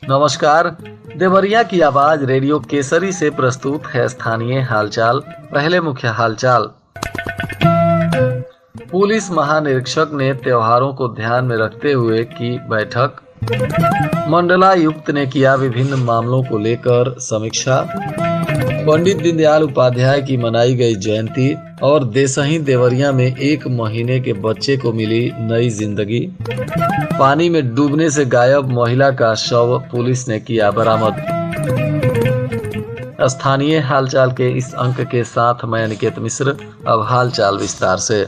नमस्कार। देवरिया की आवाज रेडियो केसरी से प्रस्तुत है स्थानीय हालचाल। पहले मुख्य हालचाल। पुलिस महानिरीक्षक ने त्योहारों को ध्यान में रखते हुए की बैठक। मंडलायुक्त ने किया विभिन्न मामलों को लेकर समीक्षा। पंडित दीनदयाल उपाध्याय की मनाई गई जयंती और देसही देवरिया में 1 महीने के बच्चे को मिली नई जिंदगी। पानी में डूबने से गायब महिला का शव पुलिस ने किया बरामद। स्थानीय हालचाल के इस अंक के साथ मैं अनिकेत मिश्र। अब हालचाल विस्तार से।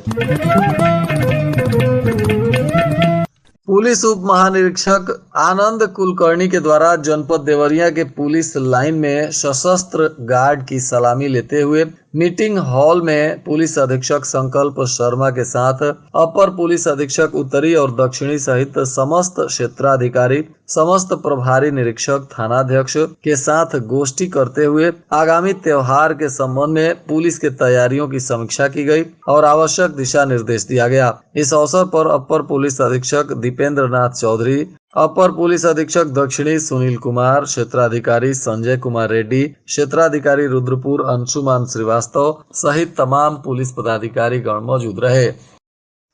पुलिस उप महानिरीक्षक आनंद कुलकर्णी के द्वारा जनपद देवरिया के पुलिस लाइन में सशस्त्र गार्ड की सलामी लेते हुए मीटिंग हॉल में पुलिस अधीक्षक संकल्प शर्मा के साथ अपर पुलिस अधीक्षक उत्तरी और दक्षिणी सहित समस्त क्षेत्राधिकारी, समस्त प्रभारी निरीक्षक, थानाध्यक्ष के साथ गोष्ठी करते हुए आगामी त्योहार के संबंध में पुलिस के तैयारियों की समीक्षा की गई और आवश्यक दिशा निर्देश दिया गया। इस अवसर पर अपर पुलिस अधीक्षक दीपेंद्र नाथ चौधरी, अपर पुलिस अधीक्षक दक्षिणी सुनील कुमार, क्षेत्राधिकारी संजय कुमार रेड्डी, क्षेत्राधिकारी रुद्रपुर अंशुमान श्रीवास्तव सहित तमाम पुलिस पदाधिकारी गण मौजूद रहे।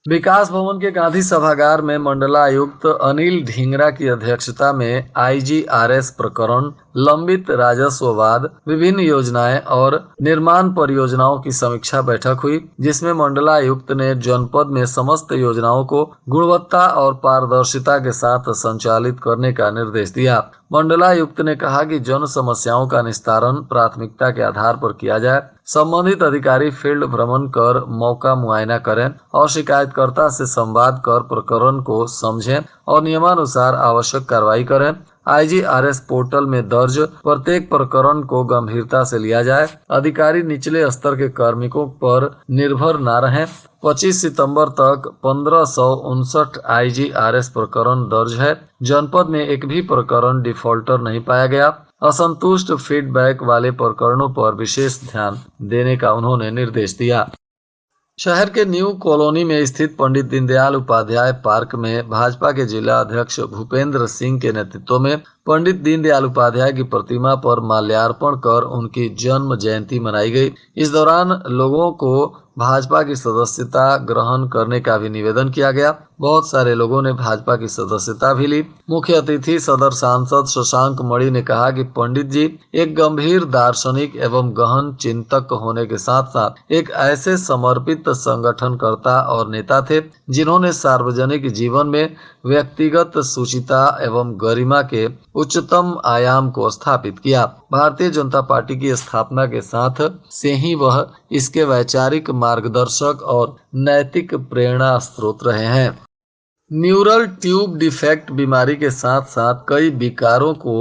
विकास भवन के गांधी सभागार में मंडलायुक्त अनिल ढींगरा की अध्यक्षता में IGRS प्रकरण, लंबित राजस्व वाद, विभिन्न योजनाएं और निर्माण परियोजनाओं की समीक्षा बैठक हुई, जिसमें मंडलायुक्त ने जनपद में समस्त योजनाओं को गुणवत्ता और पारदर्शिता के साथ संचालित करने का निर्देश दिया। मंडलायुक्त ने कहा कि जन समस्याओं का निस्तारण प्राथमिकता के आधार पर किया जाए। संबंधित अधिकारी फील्ड भ्रमण कर मौका मुआयना करें और शिकायतकर्ता से संवाद कर प्रकरण को समझें और नियमानुसार आवश्यक कार्रवाई करें। IGRS पोर्टल में दर्ज प्रत्येक प्रकरण को गंभीरता से लिया जाए। अधिकारी निचले स्तर के कार्मिकों पर निर्भर न रहें। 25 सितंबर तक 1559 IGRS प्रकरण दर्ज है। जनपद में एक भी प्रकरण डिफॉल्टर नहीं पाया गया। असंतुष्ट फीडबैक वाले प्रकरणों पर विशेष ध्यान देने का उन्होंने निर्देश दिया। शहर के न्यू कॉलोनी में स्थित पंडित दीनदयाल उपाध्याय पार्क में भाजपा के जिला अध्यक्ष भूपेंद्र सिंह के नेतृत्व में पंडित दीनदयाल उपाध्याय की प्रतिमा पर माल्यार्पण कर उनकी जन्म जयंती मनाई गई। इस दौरान लोगों को भाजपा की सदस्यता ग्रहण करने का भी निवेदन किया गया। बहुत सारे लोगों ने भाजपा की सदस्यता भी ली। मुख्य अतिथि सदर सांसद शशांक मणि ने कहा कि पंडित जी एक गंभीर दार्शनिक एवं गहन चिंतक होने के साथ साथ एक ऐसे समर्पित संगठनकर्ता और नेता थे जिन्होंने सार्वजनिक जीवन में व्यक्तिगत शुचिता एवं गरिमा के उच्चतम आयाम को स्थापित किया। भारतीय जनता पार्टी की स्थापना के साथ से ही वह इसके वैचारिक मार्गदर्शक और नैतिक प्रेरणा स्रोत रहे हैं। न्यूरल ट्यूब डिफेक्ट बीमारी के साथ साथ कई विकारों को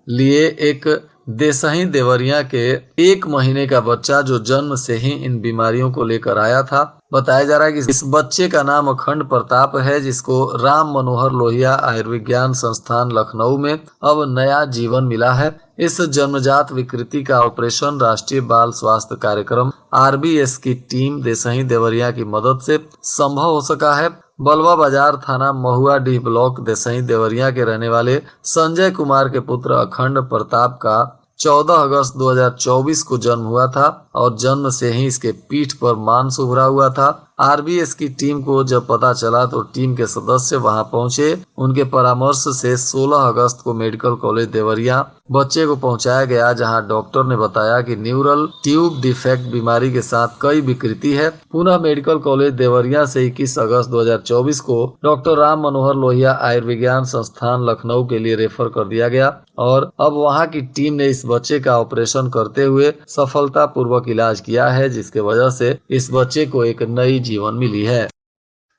लिए एक देसही देवरिया के 1 महीने का बच्चा जो जन्म से ही इन बीमारियों को लेकर आया था। बताया जा रहा है कि इस बच्चे का नाम अखंड प्रताप है, जिसको राम मनोहर लोहिया आयुर्विज्ञान संस्थान लखनऊ में अब नया जीवन मिला है। इस जन्मजात विकृति का ऑपरेशन राष्ट्रीय बाल स्वास्थ्य कार्यक्रम RBS की टीम देसही देवरिया की मदद से संभव हो सका है। बलवा बाजार थाना महुआडीह ब्लॉक देसही देवरिया के रहने वाले संजय कुमार के पुत्र अखंड प्रताप का 14 अगस्त 2024 को जन्म हुआ था और जन्म से ही इसके पीठ पर मांस उभरा हुआ था। RBS की टीम को जब पता चला तो टीम के सदस्य वहां पहुंचे। उनके परामर्श से 16 अगस्त को मेडिकल कॉलेज देवरिया बच्चे को पहुंचाया गया, जहां डॉक्टर ने बताया कि न्यूरल ट्यूब डिफेक्ट बीमारी के साथ कई विकृति है। पुनः मेडिकल कॉलेज देवरिया से 21 अगस्त 2024 को डॉक्टर राम मनोहर लोहिया आयुर्विज्ञान संस्थान लखनऊ के लिए रेफर कर दिया गया और अब वहां की टीम ने इस बच्चे का ऑपरेशन करते हुए सफलतापूर्वक इलाज किया है, जिसके वजह से इस बच्चे को एक नई जीवन मिली है।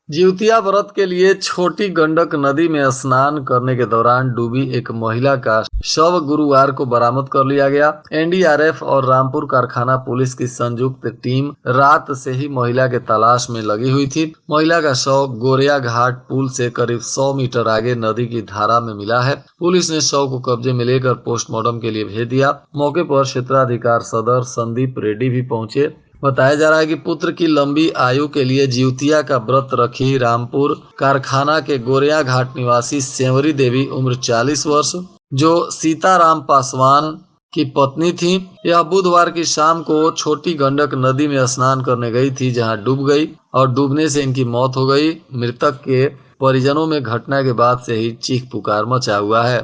जिउतिया व्रत के लिए छोटी गंडक नदी में स्नान करने के दौरान डूबी एक महिला का शव गुरुवार को बरामद कर लिया गया। NDRF और रामपुर कारखाना पुलिस की संयुक्त टीम रात से ही महिला के तलाश में लगी हुई थी। महिला का शव गोरिया घाट पुल से करीब 100 मीटर आगे नदी की धारा में मिला है। पुलिस ने शव को कब्जे में लेकर पोस्टमार्टम के लिए भेज दिया। मौके पर क्षेत्राधिकारी सदर संदीप रेड्डी भी पहुंचे। बताया जा रहा है कि पुत्र की लंबी आयु के लिए जिउतिया का व्रत रखी रामपुर कारखाना के गोरिया घाट निवासी सेंवरी देवी उम्र 40 वर्ष, जो सीताराम पासवान की पत्नी थी। यह बुधवार की शाम को छोटी गंडक नदी में स्नान करने गई थी, जहां डूब गई और डूबने से इनकी मौत हो गई। मृतक के परिजनों में घटना के बाद से ही चीख पुकार मचा हुआ है।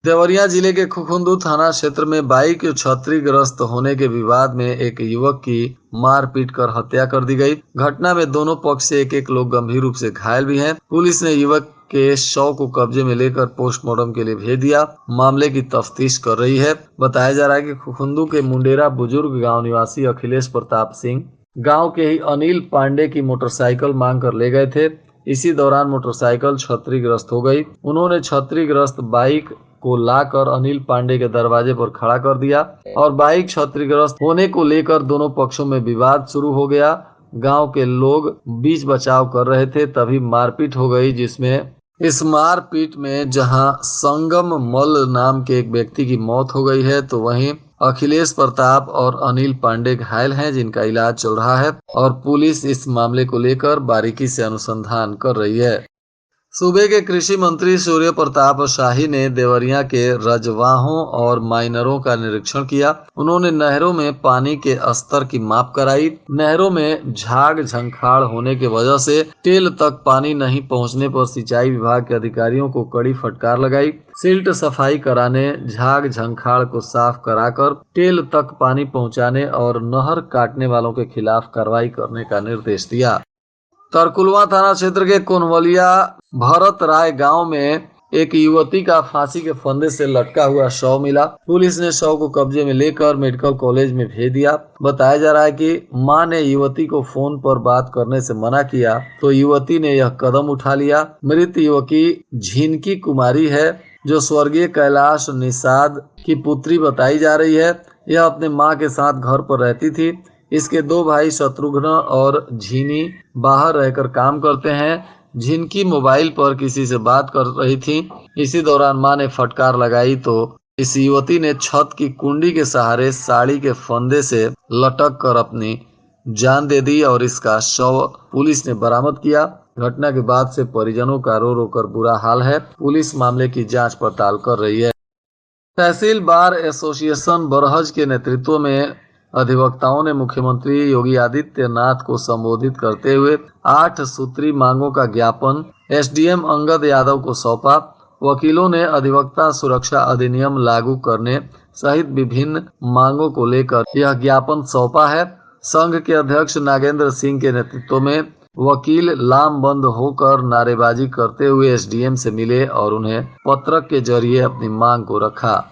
देवरिया जिले के खुखुंदू थाना क्षेत्र में बाइक क्षतिग्रस्त होने के विवाद में एक युवक की मारपीट कर हत्या कर दी गई। घटना में दोनों पक्ष से एक लोग गंभीर रूप से घायल भी हैं। पुलिस ने युवक के शव को कब्जे में लेकर पोस्टमार्टम के लिए भेज दिया। मामले की तफ्तीश कर रही है। बताया जा रहा है कि खुखुंदू के मुंडेरा बुजुर्ग गांव निवासी अखिलेश प्रताप सिंह गांव के ही अनिल पांडे की मोटरसाइकिल मांग कर ले गए थे। इसी दौरान मोटरसाइकिल क्षतिग्रस्त हो गई। उन्होंने क्षतिग्रस्त बाइक को लाकर अनिल पांडे के दरवाजे पर खड़ा कर दिया और बाइक क्षतिग्रस्त होने को लेकर दोनों पक्षों में विवाद शुरू हो गया। गांव के लोग बीच बचाव कर रहे थे, तभी मारपीट हो गई, जिसमें इस मारपीट में जहां संगम मल नाम के एक व्यक्ति की मौत हो गई है, तो वहीं अखिलेश प्रताप और अनिल पांडे घायल हैं, जिनका इलाज चल रहा है और पुलिस इस मामले को लेकर बारीकी से अनुसंधान कर रही है। सूबे के कृषि मंत्री सूर्य प्रताप शाही ने देवरिया के रजवाहों और माइनरों का निरीक्षण किया। उन्होंने नहरों में पानी के स्तर की माप कराई। नहरों में झाग झंखाड़ होने की वजह से टेल तक पानी नहीं पहुंचने पर सिंचाई विभाग के अधिकारियों को कड़ी फटकार लगाई। सिल्ट सफाई कराने, झाग झंखाड़ को साफ कराकर टेल तक पानी पहुंचाने और नहर काटने वालों के खिलाफ कार्रवाई करने का निर्देश दिया। तरकुलवा थाना क्षेत्र के कोनवलिया भरत राय गांव में एक युवती का फांसी के फंदे से लटका हुआ शव मिला। पुलिस ने शव को कब्जे में लेकर मेडिकल कॉलेज में भेज दिया। बताया जा रहा है कि मां ने युवती को फोन पर बात करने से मना किया, तो युवती ने यह कदम उठा लिया। मृत युवती झिनकी कुमारी है, जो स्वर्गीय कैलाश निषाद की पुत्री बताई जा रही है। यह अपने मां के साथ घर पर रहती थी। इसके दो भाई शत्रुघ्न और झिनी बाहर रहकर काम करते हैं। झिनकी मोबाइल पर किसी से बात कर रही थी। इसी दौरान मां ने फटकार लगाई तो इस युवती ने छत की कुंडी के सहारे साड़ी के फंदे से लटक कर अपनी जान दे दी और इसका शव पुलिस ने बरामद किया। घटना के बाद से परिजनों का रो रो कर बुरा हाल है। पुलिस मामले की जांच पड़ताल कर रही है। तहसील बार एसोसिएशन बरहज के नेतृत्व में अधिवक्ताओं ने मुख्यमंत्री योगी आदित्यनाथ को संबोधित करते हुए 8 सूत्री मांगों का ज्ञापन एसडीएम अंगद यादव को सौंपा। वकीलों ने अधिवक्ता सुरक्षा अधिनियम लागू करने सहित विभिन्न मांगों को लेकर यह ज्ञापन सौंपा है। संघ के अध्यक्ष नागेंद्र सिंह के नेतृत्व में वकील लामबंद होकर नारेबाजी करते हुए एसडीएम से मिले और उन्हें पत्रक के जरिए अपनी मांग को रखा।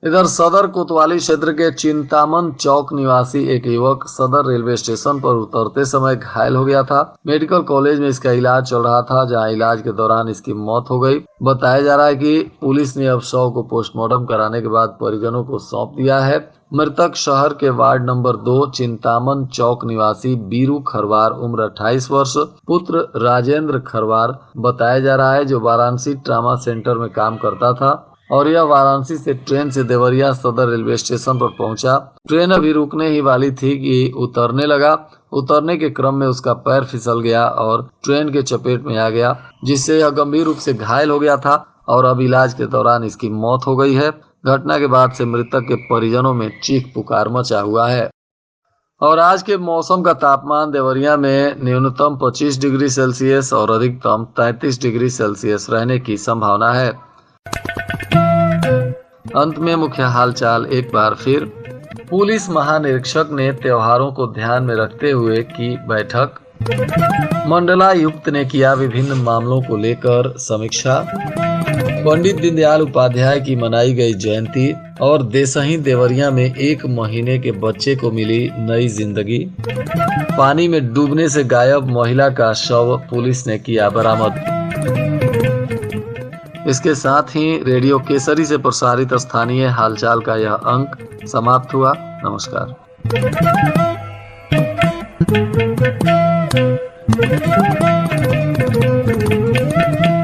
इधर सदर कोतवाली क्षेत्र के चिंतामन चौक निवासी एक युवक सदर रेलवे स्टेशन पर उतरते समय घायल हो गया था। मेडिकल कॉलेज में इसका इलाज चल रहा था, जहां इलाज के दौरान इसकी मौत हो गई। बताया जा रहा है कि पुलिस ने अब शव को पोस्टमार्टम कराने के बाद परिजनों को सौंप दिया है। मृतक शहर के वार्ड नंबर 2 चिंतामन चौक निवासी बीरू खरवार उम्र 28 वर्ष पुत्र राजेंद्र खरवार बताया जा रहा है, जो वाराणसी ट्रामा सेंटर में काम करता था और यह वाराणसी से ट्रेन से देवरिया सदर रेलवे स्टेशन पर पहुंचा। ट्रेन अभी रुकने ही वाली थी कि उतरने लगा। उतरने के क्रम में उसका पैर फिसल गया और ट्रेन के चपेट में आ गया, जिससे यह गंभीर रूप से घायल हो गया था और अब इलाज के दौरान इसकी मौत हो गई है। घटना के बाद से मृतक के परिजनों में चीख पुकार मचा हुआ है। और आज के मौसम का तापमान देवरिया में न्यूनतम 25 डिग्री सेल्सियस और अधिकतम 33 डिग्री सेल्सियस रहने की संभावना है। अंत में मुख्य हालचाल एक बार फिर। पुलिस महानिरीक्षक ने त्योहारों को ध्यान में रखते हुए की बैठक। मंडलायुक्त ने किया विभिन्न मामलों को लेकर समीक्षा। पंडित दीनदयाल उपाध्याय की मनाई गई जयंती और देसही देवरिया में 1 महीने के बच्चे को मिली नई जिंदगी। पानी में डूबने से गायब महिला का शव पुलिस ने किया बरामद। इसके साथ ही रेडियो केसरी से प्रसारित स्थानीय हालचाल का यह अंक समाप्त हुआ। नमस्कार।